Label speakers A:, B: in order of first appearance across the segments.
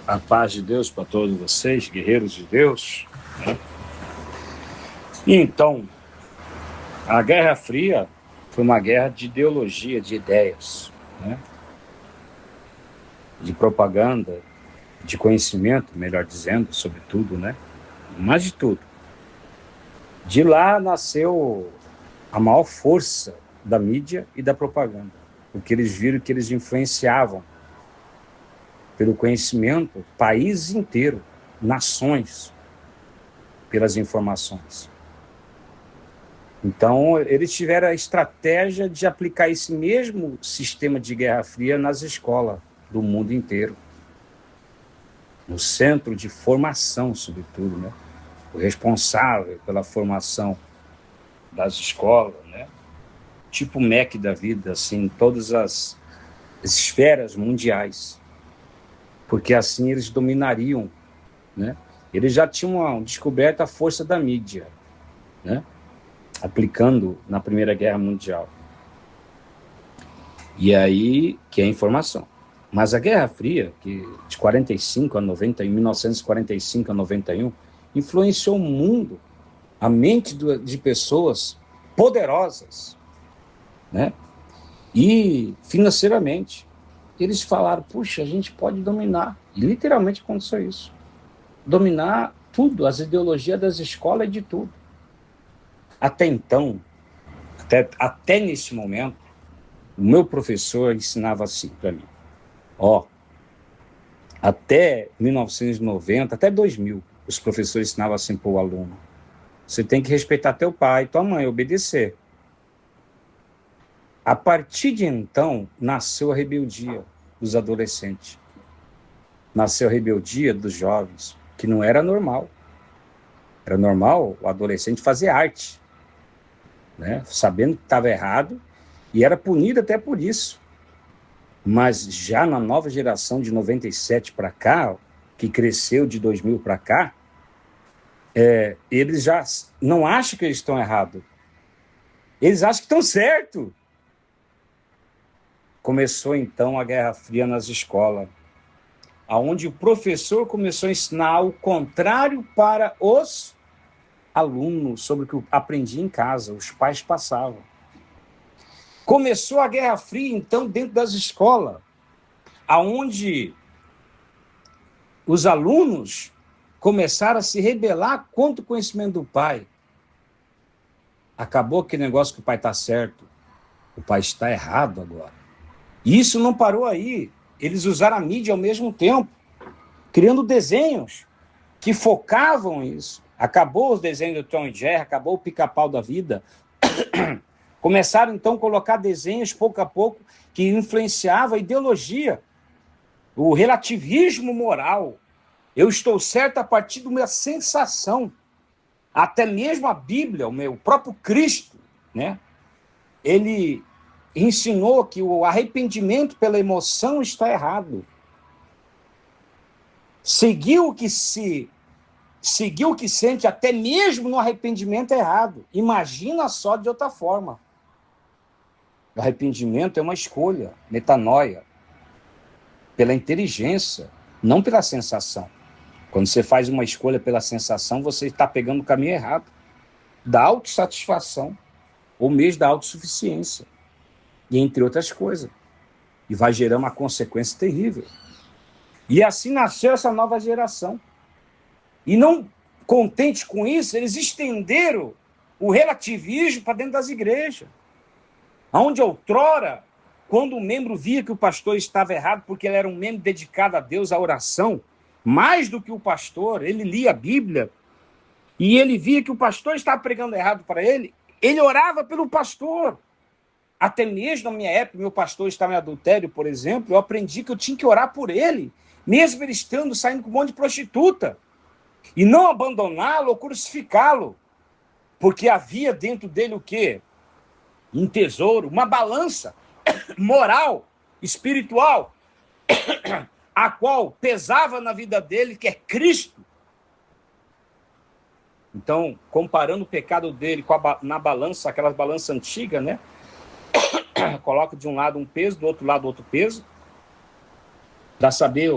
A: A paz de Deus para todos vocês, guerreiros de Deus. Né? E então, a Guerra Fria foi uma guerra de ideologia, de ideias, né? De propaganda, de conhecimento, melhor dizendo, sobre tudo, né? Mas de tudo. De lá nasceu a maior força da mídia e da propaganda, porque eles viram que eles influenciavam pelo conhecimento países inteiros, nações, pelas informações. Então, eles tiveram a estratégia de aplicar esse mesmo sistema de Guerra Fria nas escolas do mundo inteiro. No centro de formação, sobretudo, né? O responsável pela formação das escolas, né? Tipo o MEC da vida, assim, todas as esferas mundiais. Porque assim eles dominariam, né? Eles já tinham descoberto a força da mídia, né? Aplicando na Primeira Guerra Mundial. E aí, que é a informação. Mas a Guerra Fria, que de 45 a 90, em 1945 a 91, influenciou o mundo, a mente de pessoas poderosas, né? E financeiramente. Eles falaram, puxa, a gente pode dominar. E literalmente aconteceu isso. Dominar tudo, as ideologias das escolas e de tudo. Até então, até nesse momento, o meu professor ensinava assim para mim. Até 1990, até 2000, os professores ensinavam assim para o aluno. Você tem que respeitar teu pai e tua mãe, obedecer. A partir de então, nasceu a rebeldia dos adolescentes. Nasceu a rebeldia dos jovens, que não era normal. Era normal o adolescente fazer arte, né? Sabendo que estava errado, e era punido até por isso. Mas já na nova geração de 97 para cá, que cresceu de 2000 para cá, eles já não acham que eles estão errados. Eles acham que estão certo. Começou então a Guerra Fria nas escolas, onde o professor começou a ensinar o contrário para os alunos sobre o que aprendia em casa, os pais passavam. Começou a Guerra Fria então dentro das escolas, onde os alunos começaram a se rebelar contra o conhecimento do pai. Acabou aquele negócio que o pai está certo, o pai está errado agora. E isso não parou aí. Eles usaram a mídia ao mesmo tempo, criando desenhos que focavam isso. Acabou os desenhos do Tom e Jerry, acabou o Pica-Pau da vida. Começaram, então, a colocar desenhos, pouco a pouco, que influenciavam a ideologia, o relativismo moral. Eu estou certo a partir de uma sensação. Até mesmo a Bíblia, o meu próprio Cristo, né? Ele ensinou que o arrependimento pela emoção está errado. Seguir o que sente até mesmo no arrependimento é errado. Imagina só de outra forma. O arrependimento é uma escolha, metanoia, pela inteligência, não pela sensação. Quando você faz uma escolha pela sensação, você está pegando o caminho errado. Da autossatisfação, ou mesmo da autossuficiência. E entre outras coisas. E vai gerar uma consequência terrível. E assim nasceu essa nova geração. E não contente com isso, eles estenderam o relativismo para dentro das igrejas. Onde outrora, quando o membro via que o pastor estava errado, porque ele era um membro dedicado a Deus, à oração, mais do que o pastor, ele lia a Bíblia, e ele via que o pastor estava pregando errado para ele, ele orava pelo pastor. Até mesmo na minha época, meu pastor estava em adultério, por exemplo, eu aprendi que eu tinha que orar por ele, mesmo ele estando saindo com um monte de prostituta, e não abandoná-lo ou crucificá-lo, porque havia dentro dele o quê? Um tesouro, uma balança moral, espiritual, a qual pesava na vida dele, que é Cristo. Então, comparando o pecado dele na balança, aquelas balanças antigas, né? Coloca de um lado um peso, do outro lado outro peso, para saber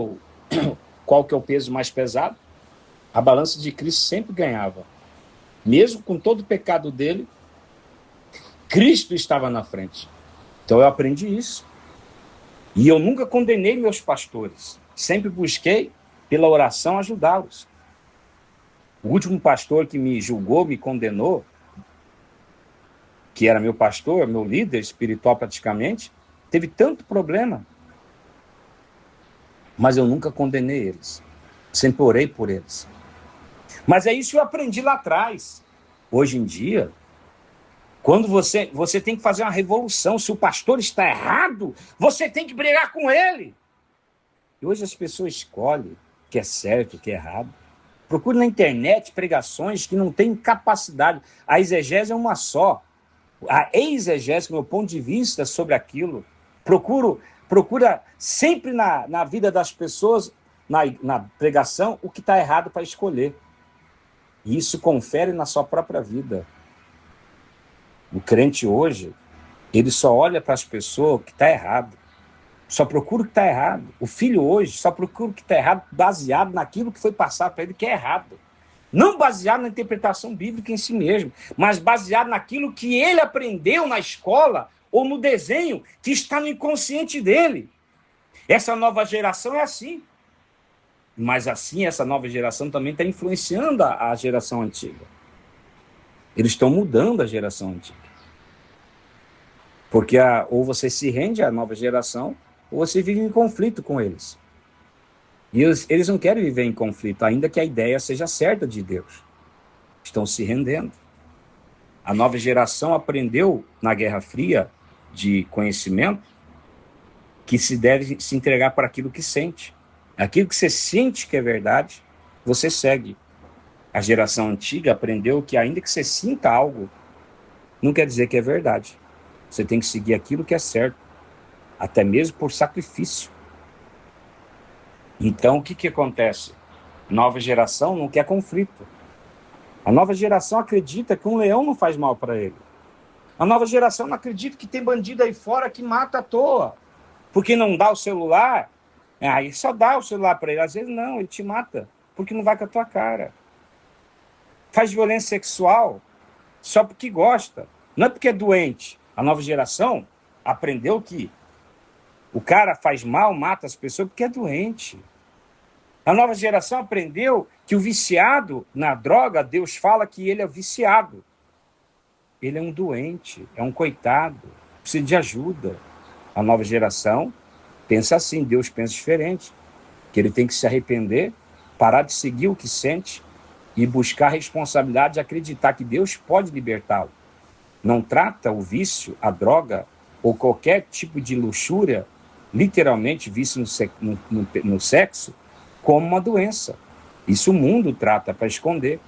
A: qual que é o peso mais pesado? A balança de Cristo sempre ganhava. Mesmo com todo o pecado dele, Cristo estava na frente. Então eu aprendi isso. E eu nunca condenei meus pastores. Sempre busquei, pela oração, ajudá-los. O último pastor que me julgou, me condenou, que era meu pastor, meu líder espiritual praticamente, teve tanto problema. Mas eu nunca condenei eles. Sempre orei por eles. Mas é isso que eu aprendi lá atrás. Hoje em dia, quando você tem que fazer uma revolução, se o pastor está errado, você tem que brigar com ele. E hoje as pessoas escolhem o que é certo, o que é errado. Procure na internet pregações que não têm capacidade. A exegese é uma só. A exegese, do meu ponto de vista sobre aquilo, procura sempre na vida das pessoas, na pregação, o que está errado para escolher. E isso confere na sua própria vida. O crente hoje, ele só olha para as pessoas o que está errado. Só procura o que está errado. O filho hoje só procura o que está errado baseado naquilo que foi passado para ele que é errado. Não baseado na interpretação bíblica em si mesmo, mas baseado naquilo que ele aprendeu na escola ou no desenho que está no inconsciente dele. Essa nova geração é assim. Mas assim, essa nova geração também está influenciando a geração antiga. Eles estão mudando a geração antiga. Porque ou você se rende à nova geração, ou você vive em conflito com eles. E eles não querem viver em conflito, ainda que a ideia seja certa de Deus. Estão se rendendo. A nova geração aprendeu na Guerra Fria de conhecimento que se deve se entregar para aquilo que sente. Aquilo que você sente que é verdade, você segue. A geração antiga aprendeu que ainda que você sinta algo, não quer dizer que é verdade. Você tem que seguir aquilo que é certo, até mesmo por sacrifício. Então, o que acontece? A nova geração não quer conflito. A nova geração acredita que um leão não faz mal para ele. A nova geração não acredita que tem bandido aí fora que mata à toa. Porque não dá o celular, aí só dá o celular para ele. Às vezes não, ele te mata, porque não vai com a tua cara. Faz violência sexual só porque gosta, não é porque é doente. A nova geração aprendeu que o cara faz mal, mata as pessoas porque é doente. A nova geração aprendeu que o viciado na droga, Deus fala que ele é viciado. Ele é um doente, é um coitado, precisa de ajuda. A nova geração pensa assim, Deus pensa diferente, que ele tem que se arrepender, parar de seguir o que sente e buscar a responsabilidade de acreditar que Deus pode libertá-lo. Não trata o vício, a droga ou qualquer tipo de luxúria, literalmente vício no sexo, como uma doença. Isso o mundo trata para esconder.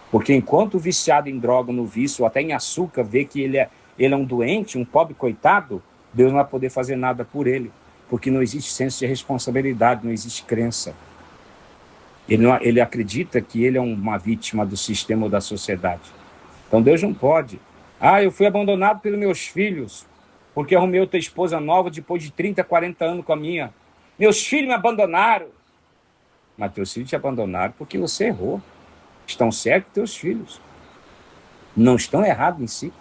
A: Porque enquanto o viciado em droga, no vício, ou até em açúcar, vê que ele é um doente, um pobre coitado, Deus não vai poder fazer nada por ele. Porque não existe senso de responsabilidade, não existe crença. Ele acredita que ele é uma vítima do sistema ou da sociedade. Então Deus não pode. Eu fui abandonado pelos meus filhos, porque arrumei outra esposa nova depois de 30, 40 anos com a minha. Meus filhos me abandonaram. Mas teus filhos te abandonaram porque você errou. Estão certos teus filhos. Não estão errados em si.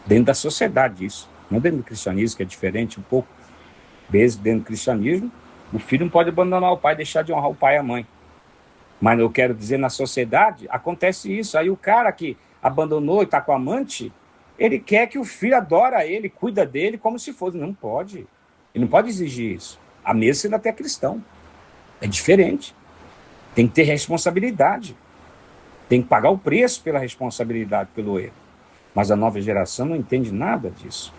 A: Dentro da sociedade isso. Não dentro do cristianismo, que é diferente um pouco. Dentro do cristianismo, o filho não pode abandonar o pai, deixar de honrar o pai e a mãe. Mas eu quero dizer, na sociedade, acontece isso. Aí o cara que abandonou e está com a amante, ele quer que o filho adora ele, cuida dele como se fosse. Não pode. Ele não pode exigir isso. A mesma sendo até cristão. É diferente. Tem que ter responsabilidade. Tem que pagar o preço pela responsabilidade, pelo erro. Mas a nova geração não entende nada disso.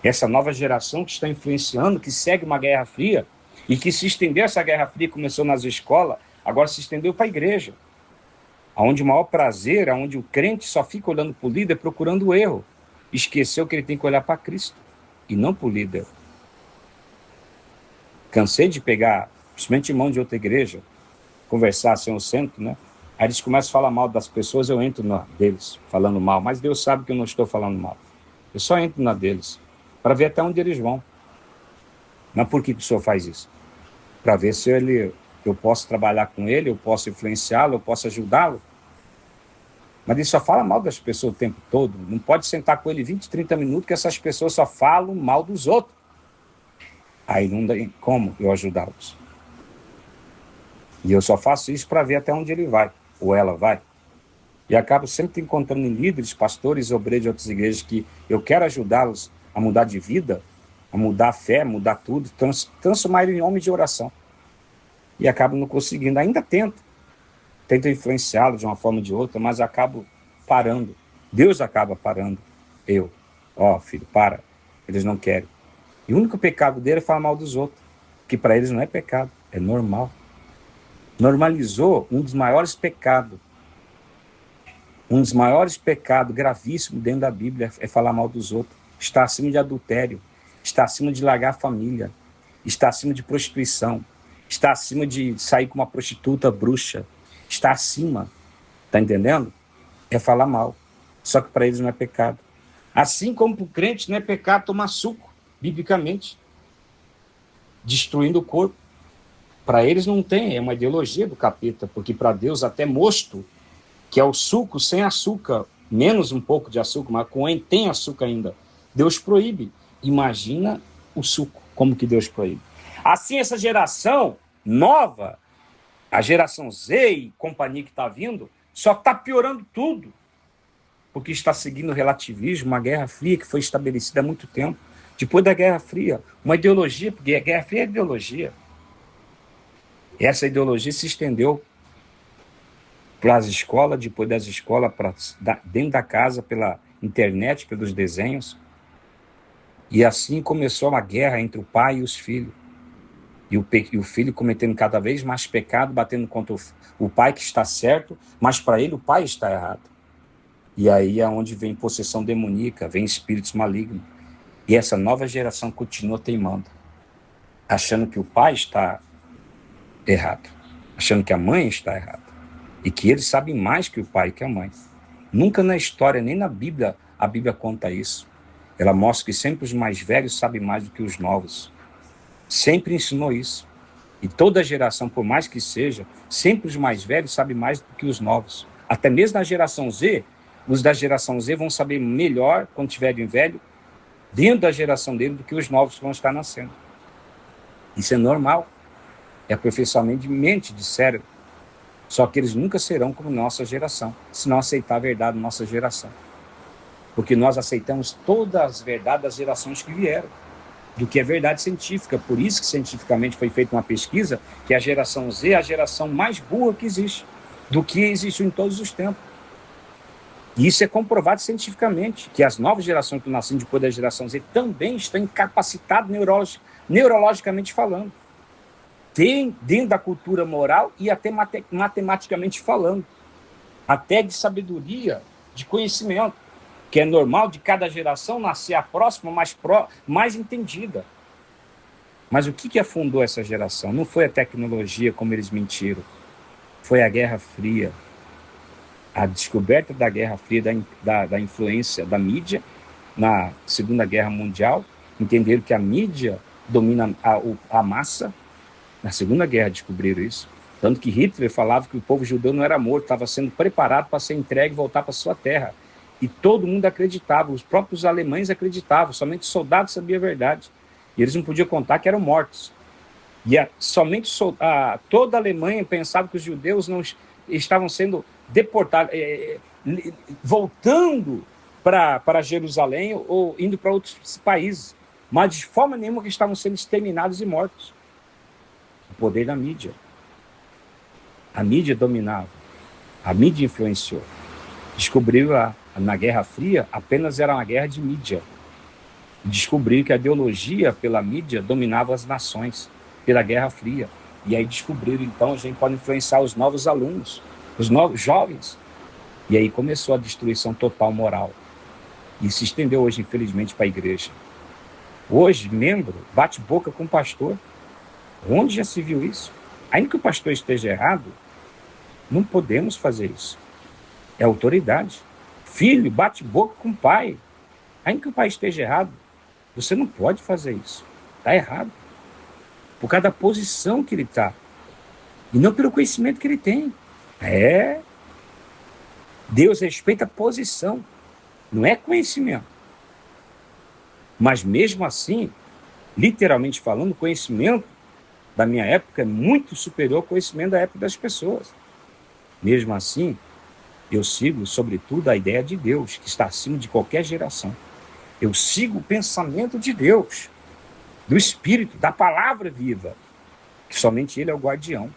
A: Essa nova geração que está influenciando, que segue uma guerra fria, e que se estendeu, essa guerra fria começou nas escolas, agora se estendeu para a igreja. Onde o maior prazer, onde o crente só fica olhando para o líder, procurando o erro. Esqueceu que ele tem que olhar para Cristo, e não para o líder. Cansei de pegar, principalmente irmão de outra igreja, conversar assim, eu sento, né? Aí eles começam a falar mal das pessoas, eu entro na deles, falando mal. Mas Deus sabe que eu não estou falando mal. Eu só entro na deles, para ver até onde eles vão. Mas por que o senhor faz isso? Para ver se ele eu posso trabalhar com ele, eu posso influenciá-lo, eu posso ajudá-lo. Mas ele só fala mal das pessoas o tempo todo. Não pode sentar com ele 20, 30 minutos, que essas pessoas só falam mal dos outros. Aí não tem como eu ajudá-los. E eu só faço isso para ver até onde ele vai, ou ela vai. E acabo sempre encontrando líderes, pastores, obreiros de outras igrejas que eu quero ajudá-los a mudar de vida, a mudar a fé, mudar tudo, transformar ele em homem de oração. E acabo não conseguindo. Ainda tento influenciá-lo de uma forma ou de outra, mas acabo parando. Deus acaba parando. Filho, para. Eles não querem. E o único pecado dele é falar mal dos outros, que para eles não é pecado, é normal. Normalizou um dos maiores pecados. Um dos maiores pecados gravíssimos dentro da Bíblia é falar mal dos outros. Está acima de adultério, está acima de largar a família, está acima de prostituição, está acima de sair com uma prostituta bruxa, está acima, tá entendendo? É falar mal. Só que para eles não é pecado. Assim como para o crente não é pecado tomar suco, biblicamente, destruindo o corpo. Para eles não tem, é uma ideologia do capeta, porque para Deus até mosto, que é o suco sem açúcar, menos um pouco de açúcar, mas tem açúcar ainda, Deus proíbe. Imagina o suco, como que Deus proíbe. Assim, essa geração nova, a geração Z e companhia que está vindo, só está piorando tudo, porque está seguindo o relativismo, uma guerra fria que foi estabelecida há muito tempo. Depois da Guerra Fria, uma ideologia, porque a Guerra Fria é ideologia. Essa ideologia se estendeu para as escolas, depois das escolas, dentro da casa, pela internet, pelos desenhos. E assim começou uma guerra entre o pai e os filhos. E o filho cometendo cada vez mais pecado, batendo contra o pai que está certo, mas para ele o pai está errado. E aí é onde vem possessão demoníaca, vem espíritos malignos. E essa nova geração continua teimando, achando que o pai está errado, achando que a mãe está errada. E que eles sabem mais que o pai e que a mãe. Nunca na história, nem na Bíblia, a Bíblia conta isso. Ela mostra que sempre os mais velhos sabem mais do que os novos. Sempre ensinou isso. E toda geração, por mais que seja, sempre os mais velhos sabem mais do que os novos. Até mesmo na geração Z, os da geração Z vão saber melhor, quando tiverem velho, dentro da geração dele, do que os novos vão estar nascendo. Isso é normal. É aperfeiçoamento de mente, de cérebro. Só que eles nunca serão como nossa geração, se não aceitar a verdade da nossa geração. Porque nós aceitamos todas as verdades das gerações que vieram, do que é verdade científica. Por isso que cientificamente foi feita uma pesquisa que a geração Z é a geração mais burra que existe, do que existiu em todos os tempos. E isso é comprovado cientificamente, que as novas gerações que nasceram depois da geração Z também estão incapacitadas neurologicamente falando. Tem dentro da cultura moral e até matematicamente falando, até de sabedoria, de conhecimento, que é normal de cada geração nascer a próxima mais entendida. Mas o que afundou essa geração? Não foi a tecnologia, como eles mentiram, foi a Guerra Fria, a descoberta da Guerra Fria, da influência da mídia na Segunda Guerra Mundial. Entenderam que a mídia domina a massa. Na Segunda Guerra descobriram isso. Tanto que Hitler falava que o povo judeu não era morto, estava sendo preparado para ser entregue e voltar para sua terra. E todo mundo acreditava, os próprios alemães acreditavam, somente os soldados sabiam a verdade. E eles não podiam contar que eram mortos. E toda a Alemanha pensava que os judeus não estavam sendo deportados, voltando para Jerusalém ou indo para outros países. Mas de forma nenhuma que estavam sendo exterminados e mortos. O poder da mídia. A mídia dominava. A mídia influenciou. Descobriu na Guerra Fria apenas era uma guerra de mídia. Descobriu que a ideologia pela mídia dominava as nações, pela Guerra Fria. E aí descobriram, então, a gente pode influenciar os novos alunos, os novos jovens. E aí começou a destruição total moral. E se estendeu hoje, infelizmente, para a igreja. Hoje, membro bate boca com o pastor. Onde já se viu isso? Ainda que o pastor esteja errado, não podemos fazer isso. É autoridade. Filho bate boca com o pai. Ainda que o pai esteja errado, você não pode fazer isso. Está errado. Por causa da posição que ele está. E não pelo conhecimento que ele tem. Deus respeita a posição, não é conhecimento. Mas mesmo assim, literalmente falando, o conhecimento da minha época é muito superior ao conhecimento da época das pessoas. Mesmo assim, eu sigo, sobretudo, a ideia de Deus, que está acima de qualquer geração. Eu sigo o pensamento de Deus, do Espírito, da palavra viva, que somente Ele é o guardião.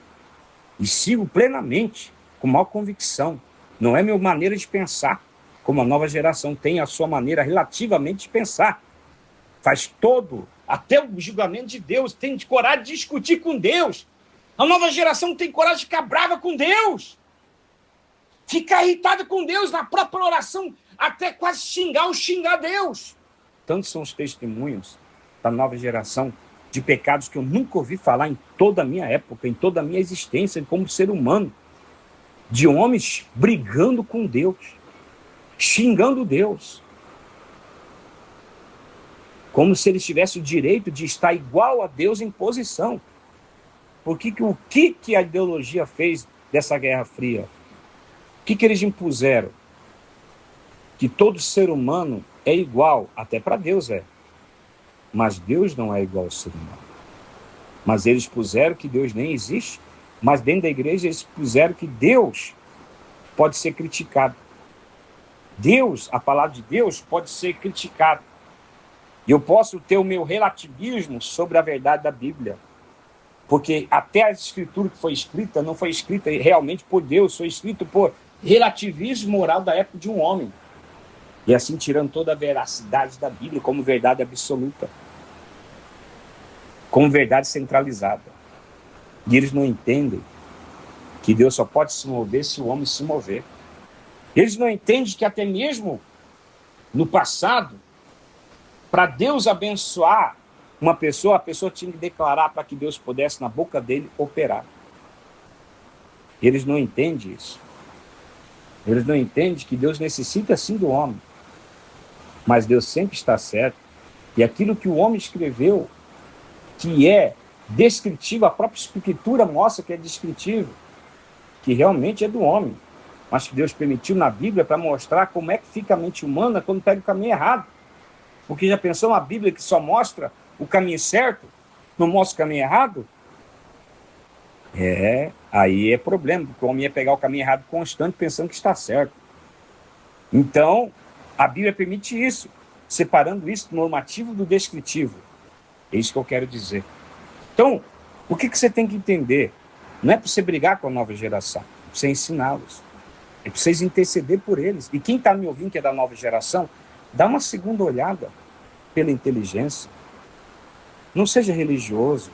A: E sigo plenamente, com maior convicção. Não é minha maneira de pensar, como a nova geração tem a sua maneira relativamente de pensar. Faz todo, até o julgamento de Deus, tem coragem de discutir com Deus. A nova geração tem coragem de ficar brava com Deus. Ficar irritada com Deus na própria oração, até quase xingar Deus. Tantos são os testemunhos da nova geração de pecados que eu nunca ouvi falar em toda a minha época, em toda a minha existência como ser humano. De homens brigando com Deus, xingando Deus. Como se eles tivessem o direito de estar igual a Deus em posição. Porque o que a ideologia fez dessa Guerra Fria? O que eles impuseram? Que todo ser humano é igual, até para Deus é. Mas Deus não é igual ao ser humano. Mas eles puseram que Deus nem existe, mas dentro da igreja eles puseram que Deus pode ser criticado. Deus, a palavra de Deus, pode ser criticada. E eu posso ter o meu relativismo sobre a verdade da Bíblia. Porque até a escritura que foi escrita, não foi escrita realmente por Deus, foi escrita por relativismo moral da época de um homem. E assim tirando toda a veracidade da Bíblia como verdade absoluta. Como verdade centralizada. E eles não entendem que Deus só pode se mover se o homem se mover. Eles não entendem que até mesmo no passado, para Deus abençoar uma pessoa, a pessoa tinha que declarar para que Deus pudesse, na boca dele, operar. Eles não entendem isso. Eles não entendem que Deus necessita sim do homem. Mas Deus sempre está certo. E aquilo que o homem escreveu, que é descritivo, a própria escritura mostra que é descritivo, que realmente é do homem. Mas que Deus permitiu na Bíblia para mostrar como é que fica a mente humana quando pega o caminho errado. Porque já pensou uma Bíblia que só mostra o caminho certo, não mostra o caminho errado? Aí é problema, porque o homem ia pegar o caminho errado constante pensando que está certo. Então, a Bíblia permite isso, separando isso do normativo do descritivo. É isso que eu quero dizer. Então, o que você tem que entender? Não é para você brigar com a nova geração, é para você ensiná-los. É para vocês interceder por eles. E quem está me ouvindo que é da nova geração, dá uma segunda olhada pela inteligência. Não seja religioso,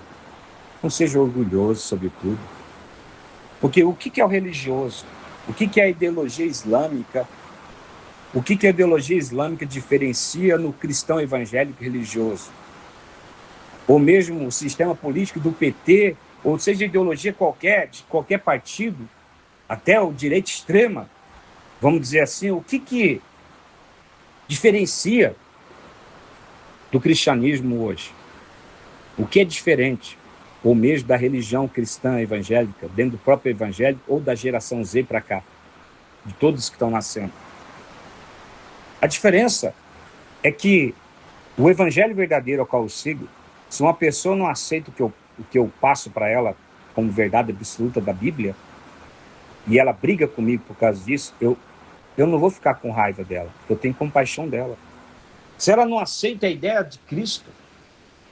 A: não seja orgulhoso, sobretudo. Porque o que é o religioso? O que é a ideologia islâmica? O que a ideologia islâmica diferencia no cristão evangélico religioso? Ou mesmo o sistema político do PT, ou seja, ideologia qualquer, de qualquer partido, até o direita extrema, vamos dizer assim, o que diferencia do cristianismo hoje? O que é diferente? Ou mesmo da religião cristã evangélica, dentro do próprio evangelho, ou da geração Z para cá, de todos que estão nascendo. A diferença é que o evangelho verdadeiro ao qual eu sigo, se uma pessoa não aceita o que eu passo para ela como verdade absoluta da Bíblia, e ela briga comigo por causa disso, eu não vou ficar com raiva dela, eu tenho compaixão dela. Se ela não aceita a ideia de Cristo,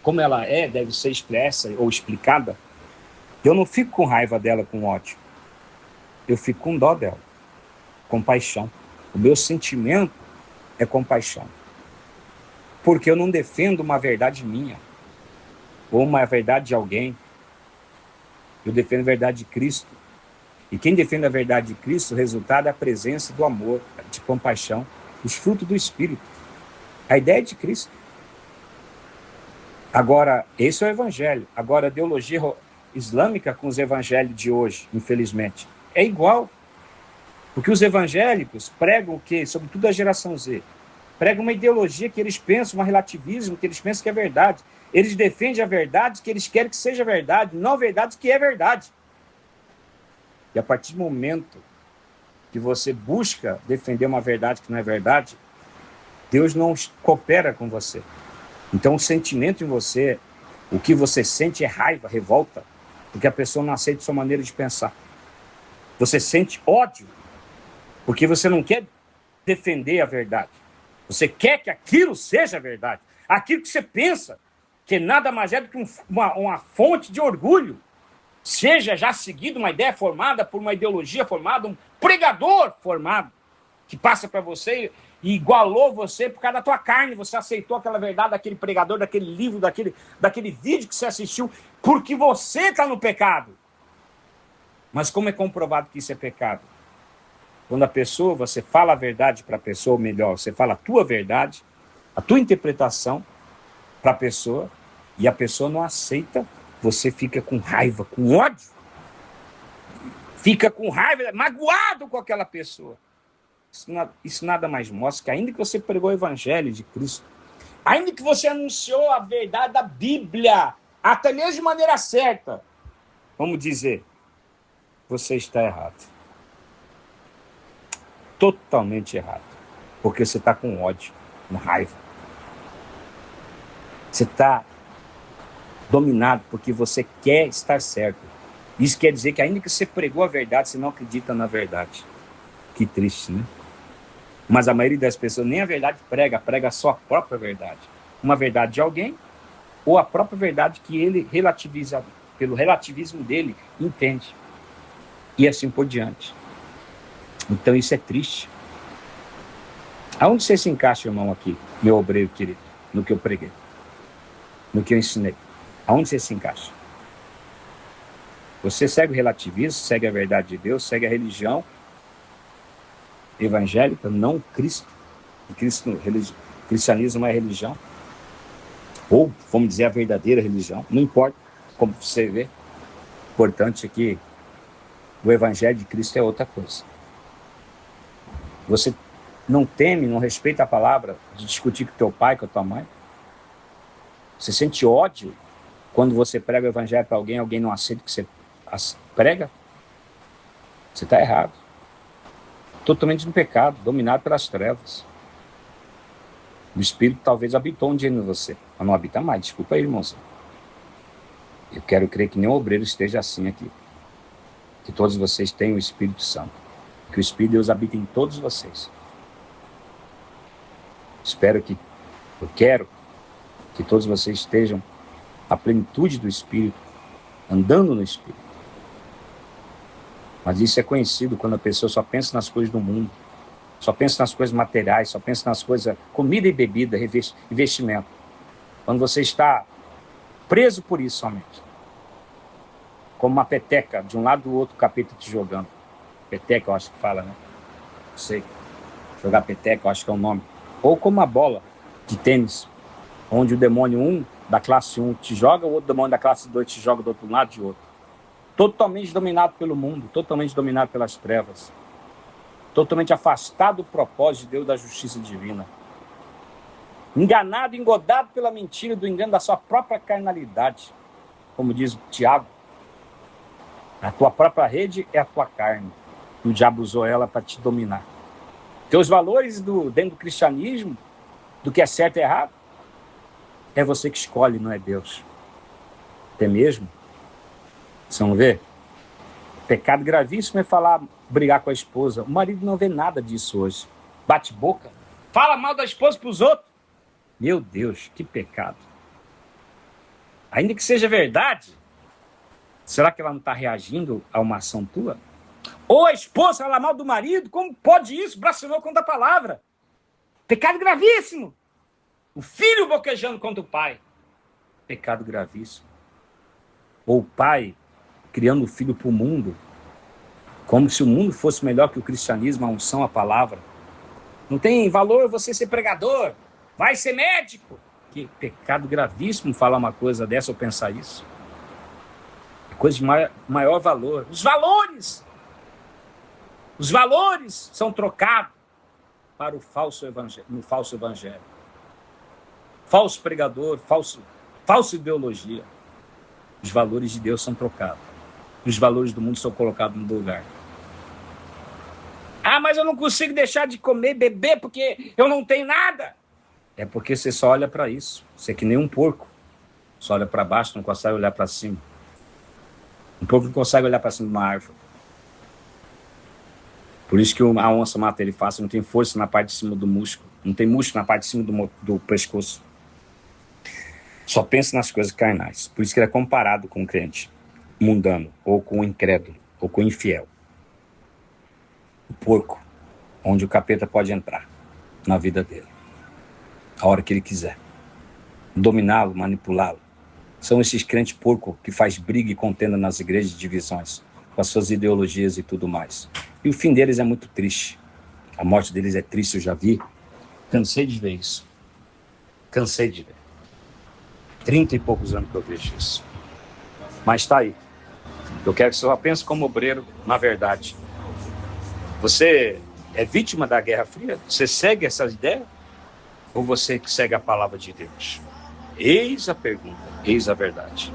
A: como ela deve ser expressa ou explicada, eu não fico com raiva dela, com ódio. Eu fico com dó dela, compaixão. O meu sentimento é compaixão. Porque eu não defendo uma verdade minha, ou uma verdade de alguém. Eu defendo a verdade de Cristo. E quem defende a verdade de Cristo, o resultado é a presença do amor, de compaixão, os frutos do Espírito. A ideia é de Cristo. Agora, esse é o evangelho. Agora, a ideologia islâmica com os evangelhos de hoje, infelizmente, é igual. Porque os evangélicos pregam o quê? Sobretudo a geração Z. Pregam uma ideologia que eles pensam, um relativismo, que eles pensam que é verdade. Eles defendem a verdade que eles querem que seja verdade, não a verdade que é verdade. E a partir do momento que você busca defender uma verdade que não é verdade, Deus não coopera com você. Então o sentimento em você, o que você sente é raiva, revolta, porque a pessoa não aceita sua maneira de pensar. Você sente ódio, porque você não quer defender a verdade. Você quer que aquilo seja verdade. Aquilo que você pensa, que nada mais é do que uma fonte de orgulho, seja já seguido uma ideia formada por uma ideologia formada, um pregador formado, que passa para você e igualou você por causa da tua carne. Você aceitou aquela verdade daquele pregador, daquele livro, daquele vídeo que você assistiu, porque você está no pecado. Mas como é comprovado que isso é pecado? Quando a pessoa, você fala a verdade para a pessoa, ou melhor, você fala a tua verdade, a tua interpretação para a pessoa, e a pessoa não aceita, você fica com raiva, com ódio. Fica com raiva, magoado com aquela pessoa. Isso nada mais mostra que ainda que você pregou o evangelho de Cristo, ainda que você anunciou a verdade da Bíblia, até mesmo de maneira certa, vamos dizer, você está errado. Totalmente errado. Porque você está com ódio, com raiva. Você está dominado porque você quer estar certo. Isso quer dizer que ainda que você pregou a verdade, você não acredita na verdade. Que triste, né? Mas a maioria das pessoas nem a verdade prega a sua própria verdade. Uma verdade de alguém, ou a própria verdade que ele relativiza, pelo relativismo dele, entende. E assim por diante. Então isso é triste. Aonde você se encaixa, irmão, aqui, meu obreiro querido, no que eu preguei, no que eu ensinei? Aonde você se encaixa? Você segue o relativismo, segue a verdade de Deus, segue a religião evangélica, não Cristo. Cristianismo é religião. Ou, vamos dizer, a verdadeira religião. Não importa como você vê. O importante é que o evangelho de Cristo é outra coisa. Você não teme, não respeita a palavra de discutir com teu pai, com a tua mãe? Você sente ódio quando você prega o evangelho para alguém, alguém não aceita o que você prega? Você está errado. Totalmente no pecado, dominado pelas trevas. O Espírito talvez habitou um dia em você, mas não habita mais. Desculpa aí, irmãozinho. Eu quero crer que nenhum obreiro esteja assim aqui. Que todos vocês tenham o Espírito Santo. Que o Espírito de Deus habite em todos vocês. Eu quero que todos vocês estejam na plenitude do Espírito, andando no Espírito. Mas isso é conhecido quando a pessoa só pensa nas coisas do mundo, só pensa nas coisas materiais, só pensa nas coisas, comida e bebida, investimento. Quando você está preso por isso somente, como uma peteca, de um lado do outro, o capeta te jogando. Peteca, eu acho que fala, né? Não sei. Jogar peteca, eu acho que é o nome. Ou como uma bola de tênis, onde o demônio da classe 1 te joga, o outro demônio da classe 2 te joga do outro lado de outro. Totalmente dominado pelo mundo, totalmente dominado pelas trevas. Totalmente afastado do propósito de Deus, da justiça divina. Enganado, engodado pela mentira, do engano da sua própria carnalidade. Como diz Tiago, a tua própria rede é a tua carne. E o diabo usou ela para te dominar. Teus valores dentro do cristianismo, do que é certo e errado, é você que escolhe, não é Deus. Até mesmo, vocês vão ver, pecado gravíssimo é brigar com a esposa. O marido não vê nada disso hoje. Bate boca, fala mal da esposa para os outros. Meu Deus, que pecado. Ainda que seja verdade, será que ela não está reagindo a uma ação tua? Ou a esposa fala mal do marido, como pode isso? Blasfemou contra a palavra. Pecado gravíssimo. O filho boquejando contra o pai. Pecado gravíssimo. Ou o pai criando o filho para o mundo, como se o mundo fosse melhor que o cristianismo, a unção, a palavra. Não tem valor você ser pregador, vai ser médico. Que pecado gravíssimo falar uma coisa dessa ou pensar isso. É coisa de maior valor. Os valores são trocados para o falso evangelho, no falso evangelho. Falso pregador, falsa ideologia. Os valores de Deus são trocados. Os valores do mundo são colocados no lugar. Ah, mas eu não consigo deixar de comer e beber porque eu não tenho nada. É porque você só olha para isso. Você é que nem um porco. Só olha para baixo, não consegue olhar para cima. Um porco não consegue olhar para cima de uma árvore. Por isso que a onça mata ele fácil, não tem força na parte de cima do músculo. Não tem músculo na parte de cima do pescoço. Só pensa nas coisas carnais. Por isso que ele é comparado com o crente mundano, ou com o incrédulo, ou com o infiel. O porco, onde o capeta pode entrar na vida dele, a hora que ele quiser. Dominá-lo, manipulá-lo. São esses crentes porco que faz briga e contenda nas igrejas de divisões, com as suas ideologias e tudo mais. E o fim deles é muito triste. A morte deles é triste, eu já vi. Cansei de ver isso. Cansei de ver. 30 e poucos anos que eu vejo isso. Mas está aí. Eu quero que você só pense como obreiro, na verdade. Você é vítima da Guerra Fria? Você segue essas ideias? Ou você segue a palavra de Deus? Eis a pergunta, eis a verdade.